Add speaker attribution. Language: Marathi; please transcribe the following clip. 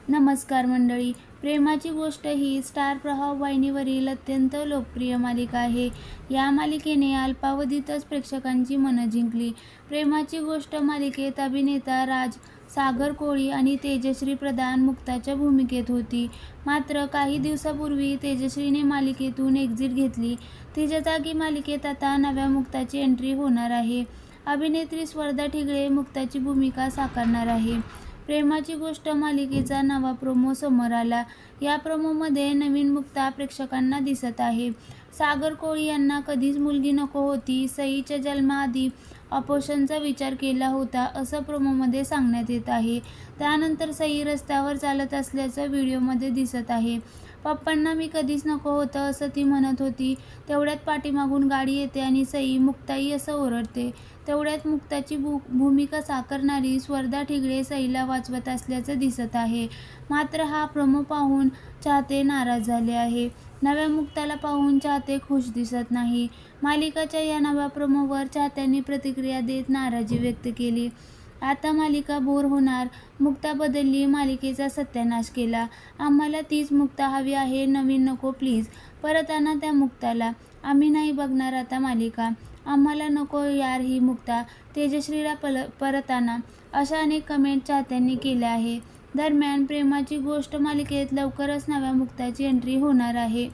Speaker 1: नमस्कार मंडळी. प्रेमाची गोष्ट ही स्टार प्रवाह वाहिनीवरील अत्यंत लोकप्रिय मालिका आहे. या मालिकेने अल्पावधीतच प्रेक्षकांची मनं जिंकली. प्रेमाची गोष्ट मालिकेत अभिनेता राज, सागर कोळी आणि तेजश्री प्रधान मुक्ताच्या भूमिकेत होती. मात्र काही दिवसांपूर्वी तेजश्रीने मालिकेतून एक्झिट घेतली. तिच्या जागी मालिकेत आता नव्या मुक्ताची एंट्री होणार आहे. अभिनेत्री स्पर्धा ठिगळे मुक्ताची भूमिका साकारणार आहे. प्रेमाची गोष्ट मालिकेचा नवा प्रोमो समोर आला. या प्रोमोमध्ये नवीन मुक्ता प्रेक्षकांना दिसत आहे. सागर कोळी यांना कधीच मुलगी नको होती. सईच्या जन्माआधी ऑपरेशनचा विचार केला होता, असं प्रोमोमध्ये सांगण्यात येत आहे. त्यानंतर सई रस्त्यावर चालत असल्याचं व्हिडिओमध्ये दिसत आहे. पप्पांना मी कधीच नको होतं असं ती म्हणत होती. तेवढ्यात पाठीमागून गाडी येते आणि सई, मुक्ताई असं ओरडते. तेवढ्यात मुक्ताची भूमिका साकारणारी स्पर्धा ठिगळे सईला वाचवत असल्याचं दिसत आहे. मात्र हा प्रोमो पाहून चाहते नाराज झाले आहे. नव्या मुक्ताला पाहून चाहते खुश दिसत नाही. मालिकाच्या या नव्या प्रोमोवर चाहत्यांनी प्रतिक्रिया देत नाराजी व्यक्त केली. आता मालिका बोर होणार, मुक्ता बदलली, मालिकेचा सत्यानाश केला. आम्हाला तीच मुक्ता हवी आहे, नवीन नको प्लीज. परत आणा त्या मुक्ताला. आम्ही नाही बघणार आता मालिका. आम्हाला नको यार ही मुक्ता. तेजश्रीला परत आणा, अशा अनेक कमेंट चाहत्यांनी केल्या आहे. दरम्यान प्रेमाची गोष्ट मालिकेत लवकरच नव्या मुक्ताची एंट्री होणार आहे.